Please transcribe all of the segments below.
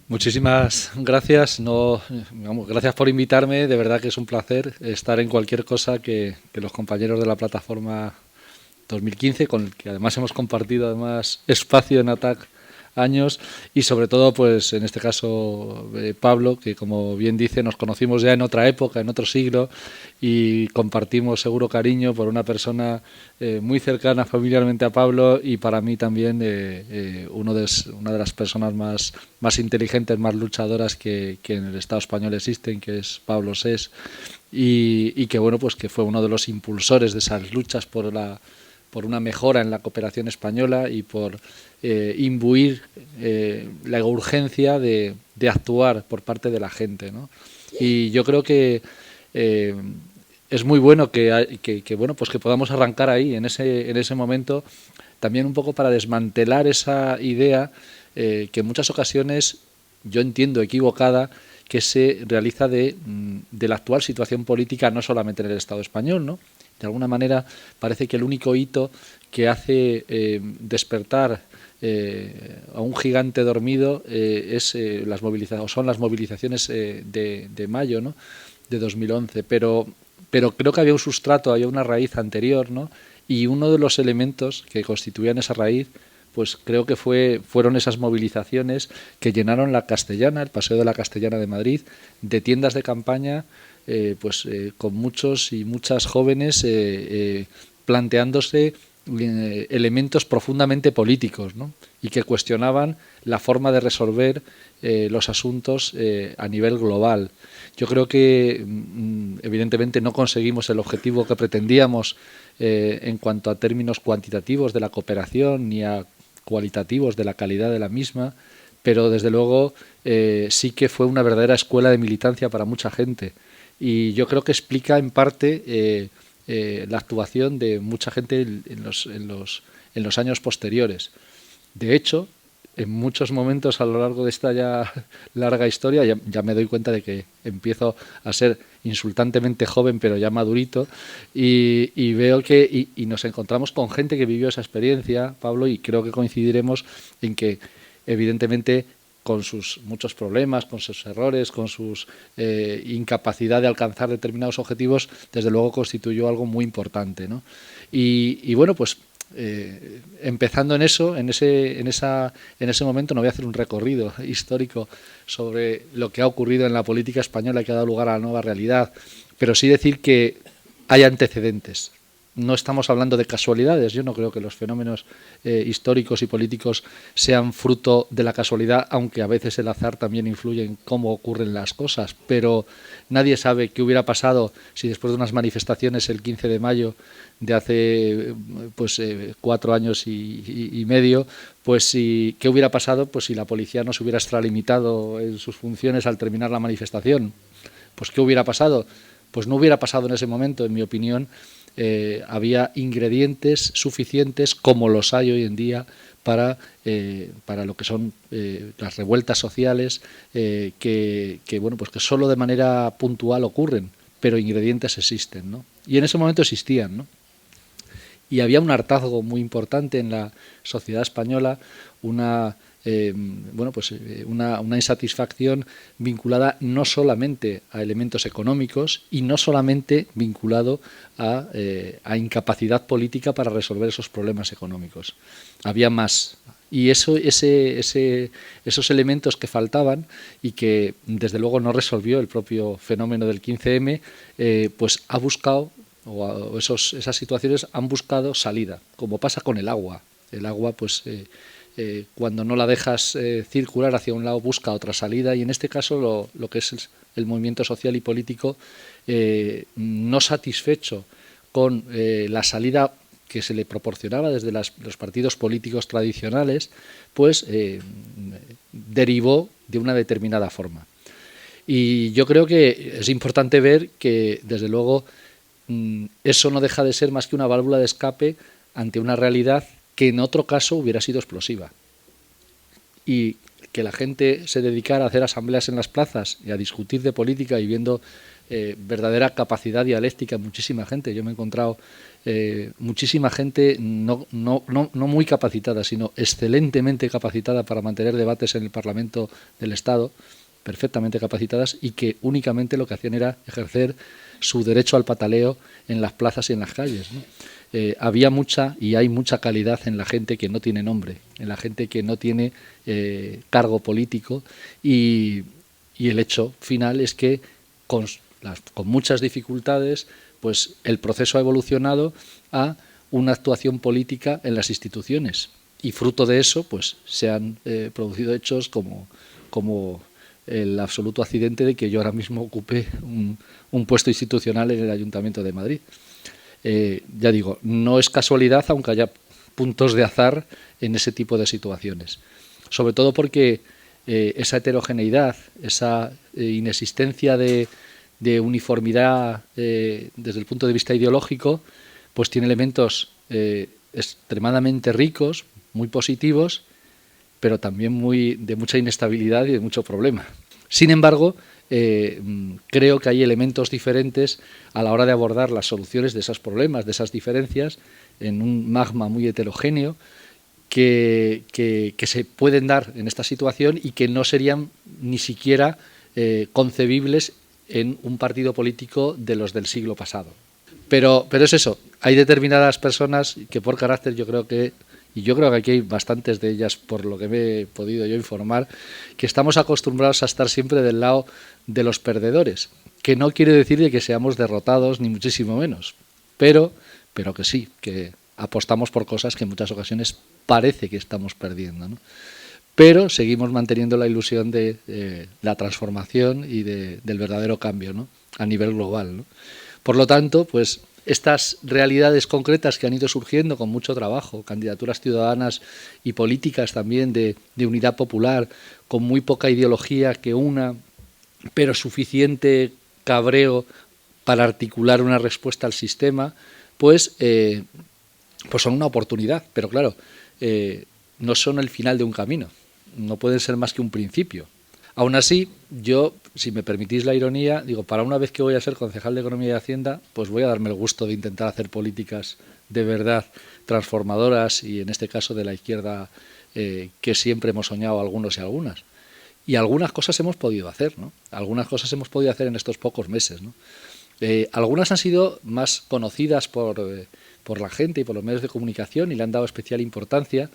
Muchísimas gracias. No, vamos, gracias por invitarme. De verdad que es un placer estar en cualquier cosa que los compañeros de la plataforma 2015, con el que además hemos compartido además espacio en ATAC años, y sobre todo pues en este caso Pablo, que como bien dice nos conocimos ya en otra época, en otro siglo, y compartimos seguro cariño por una persona muy cercana familiarmente a Pablo, y para mí también una de las personas más inteligentes, más luchadoras que en el Estado español existen, que es Pablo Sés, y que bueno, pues que fue uno de los impulsores de esas luchas por una mejora en la cooperación española y por imbuir la urgencia de actuar por parte de la gente, ¿no? Y yo creo que es muy bueno bueno, pues que podamos arrancar ahí, en ese momento, también un poco para desmantelar esa idea que en muchas ocasiones yo entiendo equivocada, que se realiza de la actual situación política, no solamente en el Estado español, ¿no? De alguna manera parece que el único hito que hace despertar a un gigante dormido son las movilizaciones de mayo, ¿no?, de 2011, pero creo que había un sustrato, había una raíz anterior, ¿no? Y uno de los elementos que constituían esa raíz, pues creo que fueron esas movilizaciones que llenaron la Castellana, el Paseo de la Castellana de Madrid, de tiendas de campaña, con muchos y muchas jóvenes planteándose elementos profundamente políticos, ¿no?, y que cuestionaban la forma de resolver los asuntos a nivel global. Yo creo que evidentemente no conseguimos el objetivo que pretendíamos en cuanto a términos cuantitativos de la cooperación ni a cualitativos de la calidad de la misma, pero desde luego sí que fue una verdadera escuela de militancia para mucha gente, y yo creo que explica en parte la actuación de mucha gente en los años posteriores. De hecho, en muchos momentos a lo largo de esta ya larga historia, ya me doy cuenta de que empiezo a ser insultantemente joven, pero ya madurito, y veo que y nos encontramos con gente que vivió esa experiencia, Pablo, y creo que coincidiremos en que evidentemente con sus muchos problemas, con sus errores, con su incapacidad de alcanzar determinados objetivos, desde luego constituyó algo muy importante, ¿no? Y bueno, pues empezando en eso, en ese momento, no voy a hacer un recorrido histórico sobre lo que ha ocurrido en la política española que ha dado lugar a la nueva realidad, pero sí decir que hay antecedentes. No estamos hablando de casualidades. Yo no creo que los fenómenos históricos y políticos sean fruto de la casualidad, aunque a veces el azar también influye en cómo ocurren las cosas. Pero nadie sabe qué hubiera pasado si después de unas manifestaciones el 15 de mayo de hace 4 años y medio, qué hubiera pasado pues si la policía no se hubiera extralimitado en sus funciones al terminar la manifestación. Pues qué hubiera pasado. Pues no hubiera pasado en ese momento, en mi opinión. Había ingredientes suficientes, como los hay hoy en día, para lo que son las revueltas sociales, que solo de manera puntual ocurren, pero ingredientes existen, ¿no? Y en ese momento existían, ¿no? Y había un hartazgo muy importante en la sociedad española, una insatisfacción vinculada no solamente a elementos económicos y no solamente vinculado a incapacidad política para resolver esos problemas económicos. Había más. Y esos elementos que faltaban y que desde luego no resolvió el propio fenómeno del 15M, pues ha buscado, esas situaciones han buscado salida, como pasa con el agua. El agua, cuando no la dejas circular hacia un lado, busca otra salida, y en este caso lo que es el movimiento social y político, no satisfecho con la salida que se le proporcionaba desde los partidos políticos tradicionales, derivó de una determinada forma. Y yo creo que es importante ver que, desde luego, eso no deja de ser más que una válvula de escape ante una realidad que en otro caso hubiera sido explosiva. Y que la gente se dedicara a hacer asambleas en las plazas y a discutir de política y viendo verdadera capacidad dialéctica en muchísima gente. Yo me he encontrado muchísima gente no muy capacitada, sino excelentemente capacitada para mantener debates en el Parlamento del Estado, perfectamente capacitadas, y que únicamente lo que hacían era ejercer su derecho al pataleo en las plazas y en las calles, ¿no? Había mucha y hay mucha calidad en la gente que no tiene nombre, en la gente que no tiene cargo político, y el hecho final es que con muchas dificultades pues el proceso ha evolucionado a una actuación política en las instituciones, y fruto de eso pues se han producido hechos como el absoluto accidente de que yo ahora mismo ocupe un puesto institucional en el Ayuntamiento de Madrid. Ya digo, no es casualidad, aunque haya puntos de azar en ese tipo de situaciones. Sobre todo porque esa heterogeneidad, esa inexistencia de uniformidad desde el punto de vista ideológico, pues tiene elementos extremadamente ricos, muy positivos, pero también de mucha inestabilidad y de mucho problema. Sin embargo, creo que hay elementos diferentes a la hora de abordar las soluciones de esos problemas, de esas diferencias, en un magma muy heterogéneo, que se pueden dar en esta situación y que no serían ni siquiera concebibles en un partido político de los del siglo pasado. Pero es eso, hay determinadas personas que por carácter yo creo que aquí hay bastantes de ellas, por lo que me he podido yo informar, que estamos acostumbrados a estar siempre del lado de los perdedores, que no quiere decir de que seamos derrotados, ni muchísimo menos, pero que sí, que apostamos por cosas que en muchas ocasiones parece que estamos perdiendo, ¿no? Pero seguimos manteniendo la ilusión de la transformación y del verdadero cambio, ¿no?, a nivel global, ¿no? Por lo tanto, pues estas realidades concretas que han ido surgiendo con mucho trabajo, candidaturas ciudadanas y políticas también de unidad popular, con muy poca ideología que una, pero suficiente cabreo para articular una respuesta al sistema, pues son una oportunidad. Pero claro, no son el final de un camino, no pueden ser más que un principio. Aún así, yo, si me permitís la ironía, digo, para una vez que voy a ser concejal de Economía y Hacienda, pues voy a darme el gusto de intentar hacer políticas de verdad transformadoras, y en este caso de la izquierda que siempre hemos soñado algunos y algunas. Y algunas cosas hemos podido hacer, ¿no? Algunas cosas hemos podido hacer en estos pocos meses, ¿no? Algunas han sido más conocidas por la gente y por los medios de comunicación y le han dado especial importancia.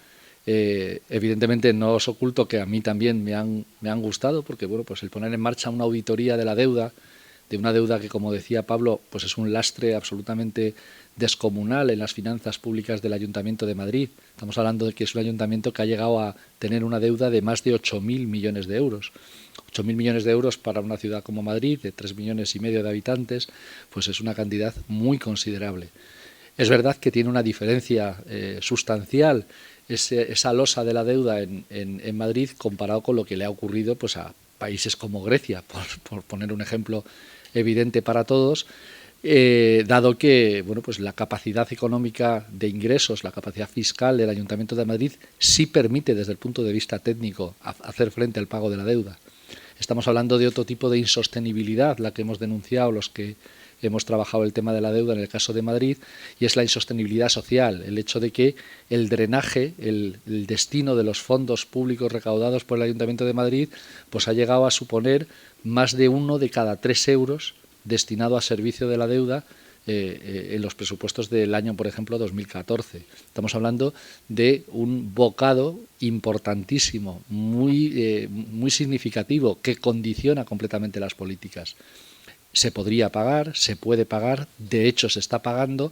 Evidentemente no os oculto que a mí también me han gustado, porque bueno, pues el poner en marcha una auditoría de la deuda, de una deuda que, como decía Pablo, pues es un lastre absolutamente descomunal en las finanzas públicas del Ayuntamiento de Madrid. Estamos hablando de que es un ayuntamiento que ha llegado a tener una deuda de más de 8.000 millones de euros. 8.000 millones de euros para una ciudad como Madrid, de 3,5 millones de habitantes, pues es una cantidad muy considerable. Es verdad que tiene una diferencia sustancial esa losa de la deuda en Madrid comparado con lo que le ha ocurrido pues a países como Grecia, por poner un ejemplo evidente para todos, dado que bueno, pues la capacidad económica de ingresos, la capacidad fiscal del Ayuntamiento de Madrid sí permite desde el punto de vista técnico hacer frente al pago de la deuda. Estamos hablando de otro tipo de insostenibilidad, la que hemos denunciado los que hemos trabajado el tema de la deuda en el caso de Madrid, y es la insostenibilidad social, el hecho de que el drenaje, el destino de los fondos públicos recaudados por el Ayuntamiento de Madrid, pues ha llegado a suponer más de 1 de cada 3 euros destinado a servicio de la deuda en los presupuestos del año, por ejemplo, 2014. Estamos hablando de un bocado importantísimo, muy significativo, que condiciona completamente las políticas. Se podría pagar, se puede pagar, de hecho se está pagando,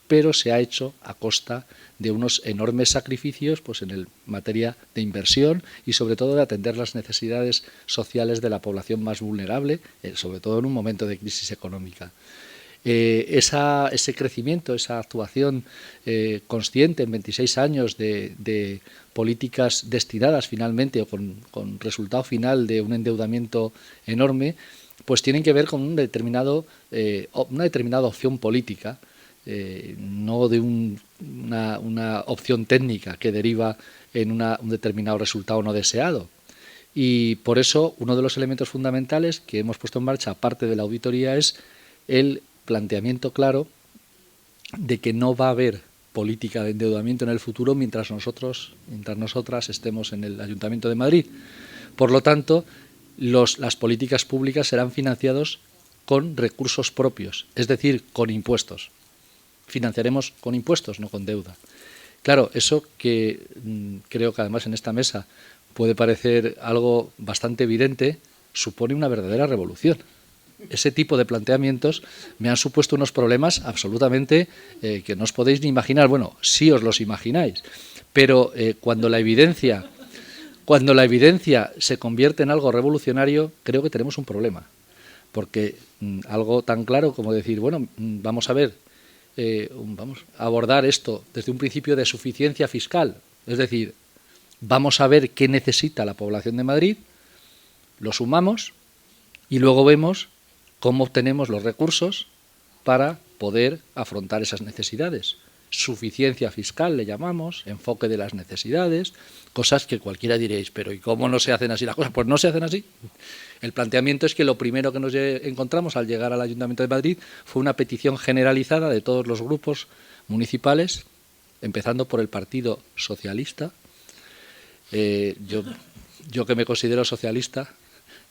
pero se ha hecho a costa de unos enormes sacrificios pues en materia de inversión y sobre todo de atender las necesidades sociales de la población más vulnerable, sobre todo en un momento de crisis económica. Ese crecimiento, esa actuación consciente en 26 años de políticas destinadas finalmente o con resultado final de un endeudamiento enorme, pues tienen que ver con una determinada opción política, no de una opción técnica que deriva en un determinado resultado no deseado. Y por eso uno de los elementos fundamentales que hemos puesto en marcha, aparte de la auditoría, es el planteamiento claro de que no va a haber política de endeudamiento en el futuro mientras nosotras estemos en el Ayuntamiento de Madrid. Por lo tanto, las políticas públicas serán financiadas con recursos propios, es decir, con impuestos. Financiaremos con impuestos, no con deuda. Claro, eso que creo que además en esta mesa puede parecer algo bastante evidente, supone una verdadera revolución. Ese tipo de planteamientos me han supuesto unos problemas absolutamente que no os podéis ni imaginar. Bueno, sí os los imagináis, pero cuando la evidencia se convierte en algo revolucionario, creo que tenemos un problema. Porque algo tan claro como decir, bueno, vamos a ver, vamos a abordar esto desde un principio de suficiencia fiscal, es decir, vamos a ver qué necesita la población de Madrid, lo sumamos y luego vemos cómo obtenemos los recursos para poder afrontar esas necesidades. Suficiencia fiscal le llamamos, enfoque de las necesidades, cosas que cualquiera diréis, pero ¿y cómo no se hacen así las cosas? Pues no se hacen así. El planteamiento es que lo primero que nos encontramos al llegar al Ayuntamiento de Madrid fue una petición generalizada de todos los grupos municipales, empezando por el Partido Socialista. Yo que me considero socialista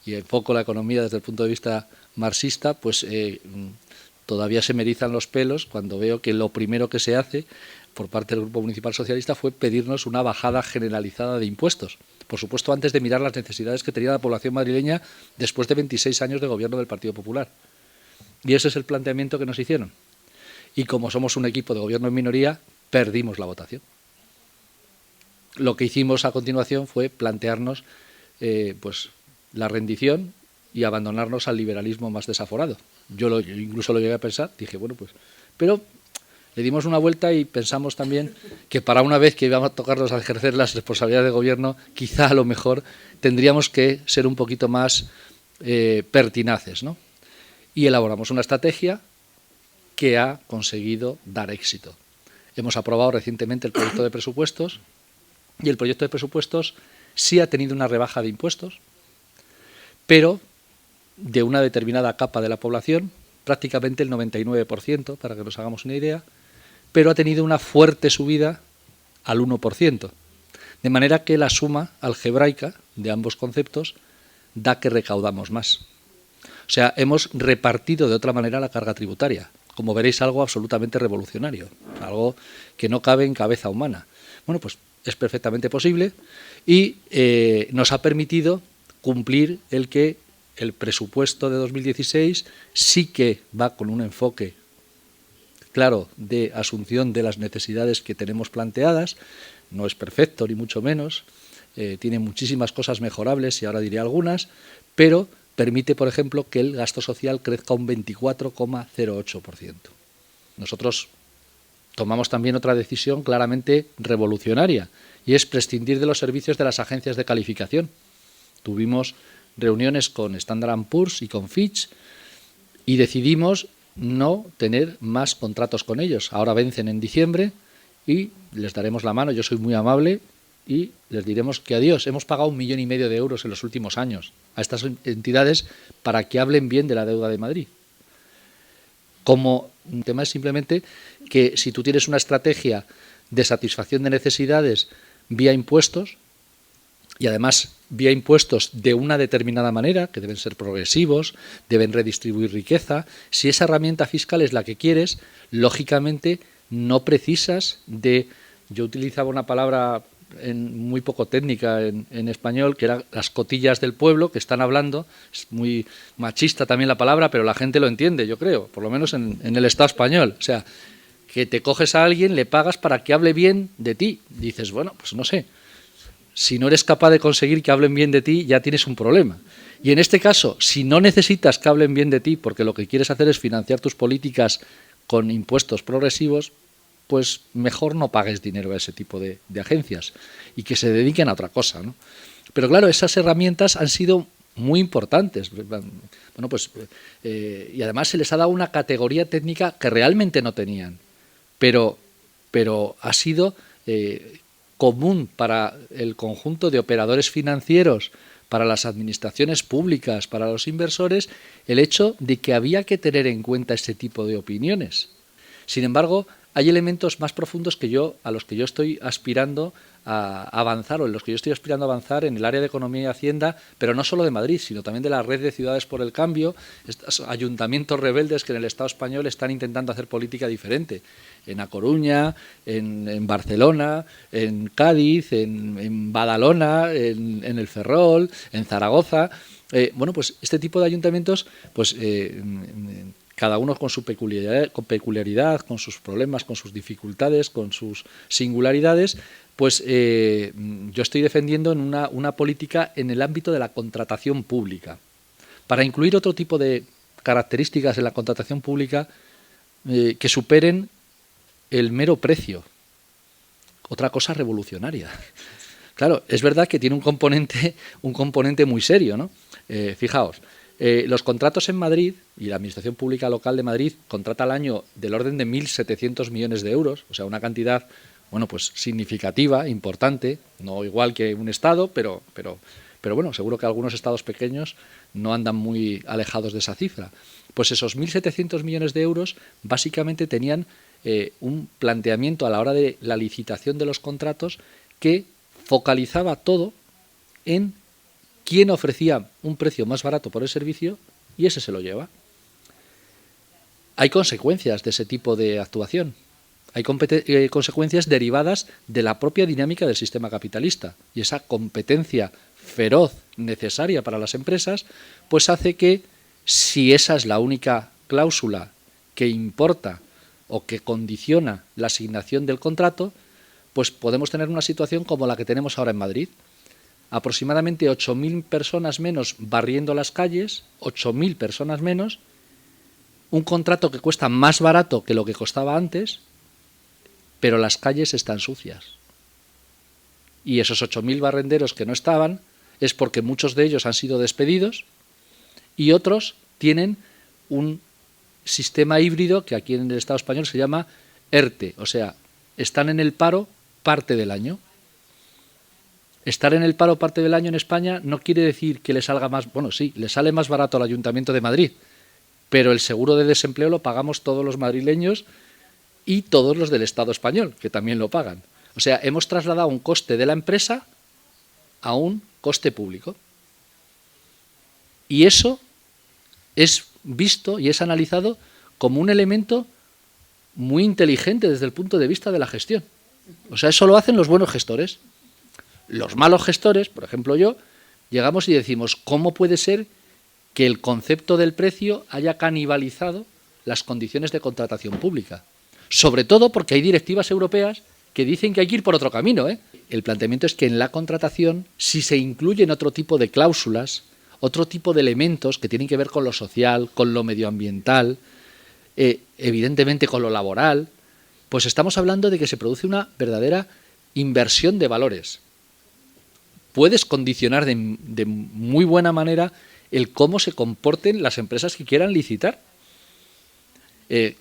y enfoco la economía desde el punto de vista marxista, pues todavía se me erizan los pelos cuando veo que lo primero que se hace por parte del Grupo Municipal Socialista fue pedirnos una bajada generalizada de impuestos. Por supuesto, antes de mirar las necesidades que tenía la población madrileña después de 26 años de gobierno del Partido Popular. Y ese es el planteamiento que nos hicieron. Y como somos un equipo de gobierno en minoría, perdimos la votación. Lo que hicimos a continuación fue plantearnos pues la rendición y abandonarnos al liberalismo más desaforado. Yo incluso lo llegué a pensar, dije, bueno, pues... Pero le dimos una vuelta y pensamos también que para una vez que íbamos a tocarnos a ejercer las responsabilidades de gobierno, quizá a lo mejor tendríamos que ser un poquito más pertinaces, ¿no? Y elaboramos una estrategia que ha conseguido dar éxito. Hemos aprobado recientemente el proyecto de presupuestos y el proyecto de presupuestos sí ha tenido una rebaja de impuestos, pero de una determinada capa de la población, prácticamente el 99%, para que nos hagamos una idea, pero ha tenido una fuerte subida al 1%. De manera que la suma algebraica de ambos conceptos da que recaudamos más. O sea, hemos repartido de otra manera la carga tributaria. Como veréis, algo absolutamente revolucionario, algo que no cabe en cabeza humana. Bueno, pues es perfectamente posible y nos ha permitido cumplir el que el presupuesto de 2016 sí que va con un enfoque claro de asunción de las necesidades que tenemos planteadas. No es perfecto, ni mucho menos. Tiene muchísimas cosas mejorables y ahora diré algunas, pero permite, por ejemplo, que el gasto social crezca un 24,08%. Nosotros tomamos también otra decisión claramente revolucionaria y es prescindir de los servicios de las agencias de calificación. Tuvimos reuniones con Standard & Poor's y con Fitch y decidimos no tener más contratos con ellos. Ahora vencen en diciembre y les daremos la mano. Yo soy muy amable y les diremos que adiós. Hemos pagado 1,5 millones de euros en los últimos años a estas entidades para que hablen bien de la deuda de Madrid. Como un tema es simplemente que si tú tienes una estrategia de satisfacción de necesidades vía impuestos, y además vía impuestos de una determinada manera, que deben ser progresivos, deben redistribuir riqueza, si esa herramienta fiscal es la que quieres, lógicamente no precisas de... Yo utilizaba una palabra muy poco técnica en español, que eran las cotillas del pueblo, que están hablando, es muy machista también la palabra, pero la gente lo entiende, yo creo, por lo menos en el Estado español. O sea, que te coges a alguien, le pagas para que hable bien de ti. Dices, bueno, pues no sé. Si no eres capaz de conseguir que hablen bien de ti, ya tienes un problema. Y en este caso, si no necesitas que hablen bien de ti, porque lo que quieres hacer es financiar tus políticas con impuestos progresivos, pues mejor no pagues dinero a ese tipo de agencias y que se dediquen a otra cosa, ¿no? Pero claro, esas herramientas han sido muy importantes. Bueno, pues, y además se les ha dado una categoría técnica que realmente no tenían, pero ha sido... común para el conjunto de operadores financieros para las administraciones públicas, para los inversores, el hecho de que había que tener en cuenta ese tipo de opiniones. Sin embargo, hay elementos más profundos a los que yo estoy aspirando a avanzar, o en los que yo estoy aspirando a avanzar en el área de Economía y Hacienda, pero no solo de Madrid, sino también de la red de ciudades por el cambio, estos ayuntamientos rebeldes que en el Estado español están intentando hacer política diferente. En A Coruña, en Barcelona, en Cádiz, en Badalona, en el Ferrol, en Zaragoza. Bueno, pues este tipo de ayuntamientos, pues cada uno con su peculiaridad, con sus problemas, con sus dificultades, con sus singularidades, pues yo estoy defendiendo en una política en el ámbito de la contratación pública. Para incluir otro tipo de características en la contratación pública que superen el mero precio. Otra cosa revolucionaria. Claro, es verdad que tiene un componente muy serio, ¿no? Fijaos, los contratos en Madrid, y la Administración Pública Local de Madrid contrata al año del orden de 1.700 millones de euros, o sea, una cantidad, bueno, pues significativa, importante, no igual que un Estado, pero bueno, seguro que algunos estados pequeños no andan muy alejados de esa cifra. Pues esos 1.700 millones de euros básicamente tenían un planteamiento a la hora de la licitación de los contratos que focalizaba todo en quién ofrecía un precio más barato por el servicio y ese se lo lleva. Hay consecuencias de ese tipo de actuación. Hay consecuencias derivadas de la propia dinámica del sistema capitalista, y esa competencia feroz necesaria para las empresas pues hace que, si esa es la única cláusula que importa o que condiciona la asignación del contrato, pues podemos tener una situación como la que tenemos ahora en Madrid. Aproximadamente 8.000 personas menos barriendo las calles, 8.000 personas menos, un contrato que cuesta más barato que lo que costaba antes, pero las calles están sucias. Y esos 8.000 barrenderos que no estaban es porque muchos de ellos han sido despedidos y otros tienen un sistema híbrido que aquí en el Estado español se llama ERTE, o sea, están en el paro parte del año. Estar en el paro parte del año en España no quiere decir que le salga más, bueno, sí, le sale más barato al Ayuntamiento de Madrid, pero el seguro de desempleo lo pagamos todos los madrileños y todos los del Estado español, que también lo pagan. O sea, hemos trasladado un coste de la empresa a un coste público. Y eso es visto y es analizado como un elemento muy inteligente desde el punto de vista de la gestión. O sea, eso lo hacen los buenos gestores. Los malos gestores, por ejemplo yo, llegamos y decimos, ¿cómo puede ser que el concepto del precio haya canibalizado las condiciones de contratación pública? Sobre todo porque hay directivas europeas que dicen que hay que ir por otro camino, ¿eh? El planteamiento es que en la contratación, si se incluyen otro tipo de cláusulas, otro tipo de elementos que tienen que ver con lo social, con lo medioambiental, evidentemente con lo laboral, pues estamos hablando de que se produce una verdadera inversión de valores. Puedes condicionar de muy buena manera el cómo se comporten las empresas que quieran licitar.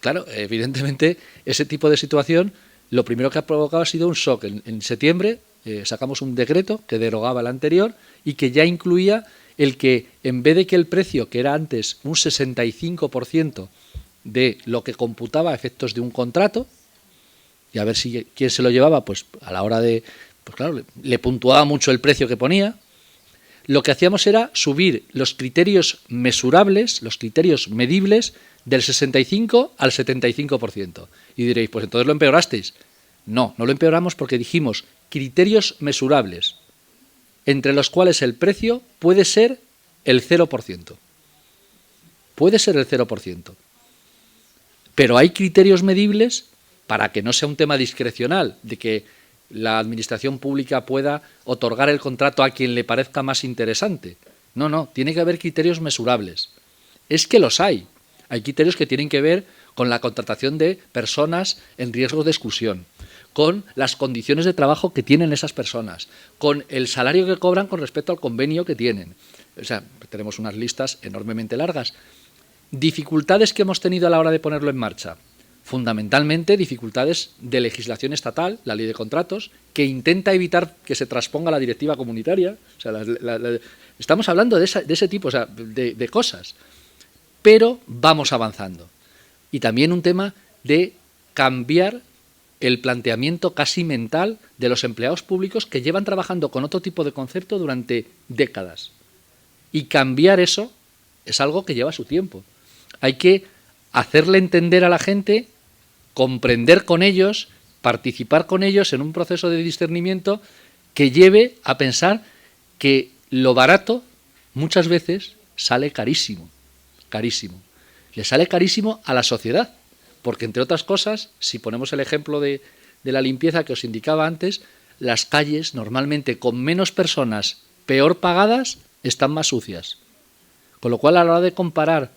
Claro, evidentemente ese tipo de situación lo primero que ha provocado ha sido un shock. En septiembre sacamos un decreto que derogaba el anterior y que ya incluía el que, en vez de que el precio, que era antes un 65% de lo que computaba a efectos de un contrato, y a ver si quién se lo llevaba, pues a la hora de, pues claro, le puntuaba mucho el precio que ponía, lo que hacíamos era subir los criterios mesurables, los criterios medibles, del 65 al 75%. Y diréis, pues entonces lo empeorasteis. No, no lo empeoramos porque dijimos criterios mesurables, entre los cuales el precio puede ser el 0%. Puede ser el 0%. Pero hay criterios medibles para que no sea un tema discrecional, de que la administración pública pueda otorgar el contrato a quien le parezca más interesante. No, no, tiene que haber criterios mesurables. Es que los hay. Hay criterios que tienen que ver con la contratación de personas en riesgo de exclusión, con las condiciones de trabajo que tienen esas personas, con el salario que cobran con respecto al convenio que tienen. O sea, tenemos unas listas enormemente largas. Dificultades que hemos tenido a la hora de ponerlo en marcha. fundamentalmente dificultades de legislación estatal, la ley de contratos, que intenta evitar que se transponga la directiva comunitaria. O sea, estamos hablando de ese tipo, o sea, de cosas. Pero vamos avanzando. Y también un tema de cambiar el planteamiento casi mental de los empleados públicos que llevan trabajando con otro tipo de concepto durante décadas. Y cambiar eso es algo que lleva su tiempo. Hay que hacerle entender a la gente, comprender con ellos, participar con ellos en un proceso de discernimiento que lleve a pensar que lo barato muchas veces sale carísimo, carísimo. Le sale carísimo a la sociedad, porque entre otras cosas, si ponemos el ejemplo de la limpieza que os indicaba antes, las calles normalmente con menos personas peor pagadas están más sucias. Con lo cual, a la hora de comparar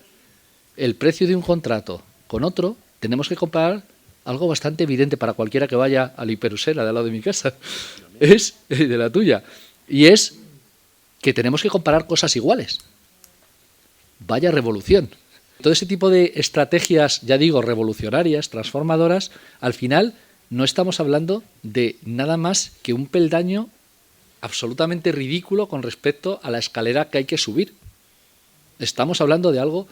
el precio de un contrato con otro, tenemos que comparar algo bastante evidente para cualquiera que vaya a la hiperusera de al lado de mi casa, es de la tuya, y es que tenemos que comparar cosas iguales. Vaya revolución. Todo ese tipo de estrategias, ya digo, revolucionarias, transformadoras, al final no estamos hablando de nada más que un peldaño absolutamente ridículo con respecto a la escalera que hay que subir. Estamos hablando de algo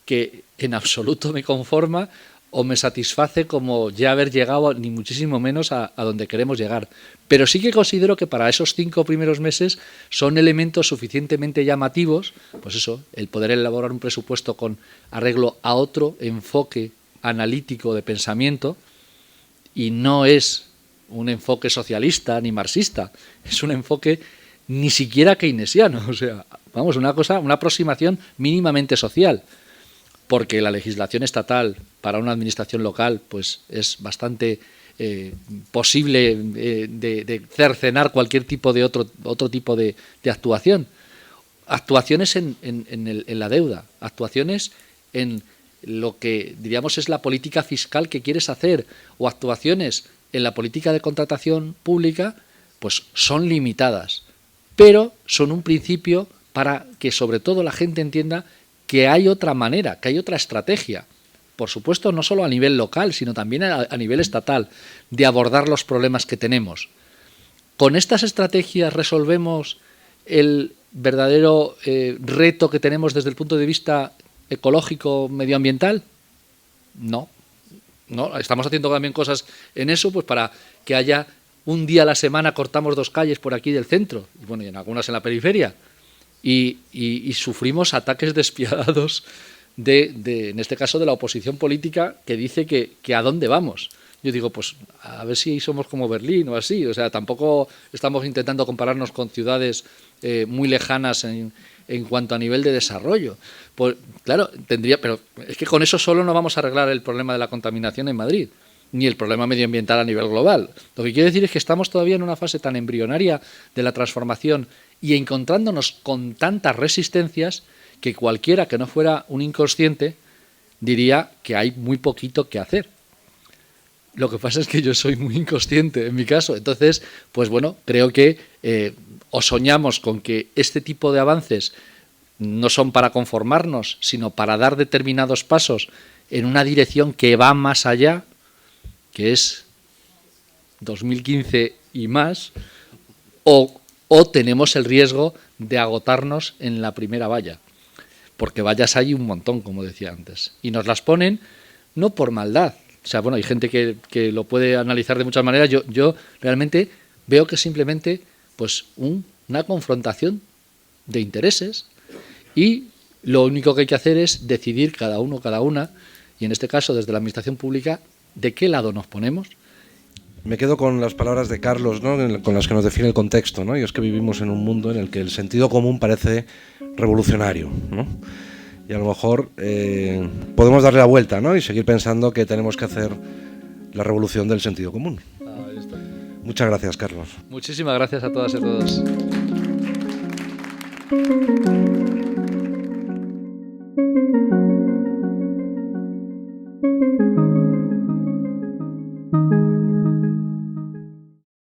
que en absoluto me conforma o me satisface como ya haber llegado, ni muchísimo menos a donde queremos llegar. Pero sí que considero que para esos 5 primeros meses son elementos suficientemente llamativos, pues eso, el poder elaborar un presupuesto con arreglo a otro enfoque analítico de pensamiento, y no es un enfoque socialista ni marxista, es un enfoque ni siquiera keynesiano, o sea, vamos, una aproximación mínimamente social. Porque la legislación estatal para una administración local pues es bastante posible de cercenar cualquier tipo de otro tipo de actuación. Actuaciones en la deuda, actuaciones en lo que diríamos es la política fiscal que quieres hacer, o actuaciones en la política de contratación pública, pues son limitadas, pero son un principio para que sobre todo la gente entienda que hay otra manera, que hay otra estrategia, por supuesto no solo a nivel local, sino también a nivel estatal, de abordar los problemas que tenemos. ¿Con estas estrategias resolvemos el verdadero reto que tenemos desde el punto de vista ecológico, medioambiental? No, estamos haciendo también cosas en eso, pues para que haya un día a la semana cortamos 2 calles por aquí del centro, y bueno, y en algunas en la periferia. Y sufrimos ataques despiadados en este caso de la oposición política, que dice que a dónde vamos. Yo digo, pues a ver si somos como Berlín o así, o sea, tampoco estamos intentando compararnos con ciudades muy lejanas en cuanto a nivel de desarrollo. Pues claro, pero es que con eso solo no vamos a arreglar el problema de la contaminación en Madrid, ni el problema medioambiental a nivel global. Lo que quiero decir es que estamos todavía en una fase tan embrionaria de la transformación y encontrándonos con tantas resistencias que cualquiera que no fuera un inconsciente diría que hay muy poquito que hacer. Lo que pasa es que yo soy muy inconsciente en mi caso. Entonces, pues bueno, creo que o soñamos con que este tipo de avances no son para conformarnos, sino para dar determinados pasos en una dirección que va más allá, que es 2015 y más, o tenemos el riesgo de agotarnos en la primera valla, porque vallas hay un montón, como decía antes, y nos las ponen no por maldad. O sea, bueno, hay gente que lo puede analizar de muchas maneras. Yo realmente veo que simplemente pues una confrontación de intereses, y lo único que hay que hacer es decidir cada uno, cada una, y en este caso desde la administración pública, de qué lado nos ponemos. Me quedo con las palabras de Carlos, ¿no?, con las que nos define el contexto, ¿no? Y es que vivimos en un mundo en el que el sentido común parece revolucionario, ¿no? Y a lo mejor podemos darle la vuelta, ¿no?, y seguir pensando que tenemos que hacer la revolución del sentido común. Ahí está. Muchas gracias, Carlos. Muchísimas gracias a todas y a todos.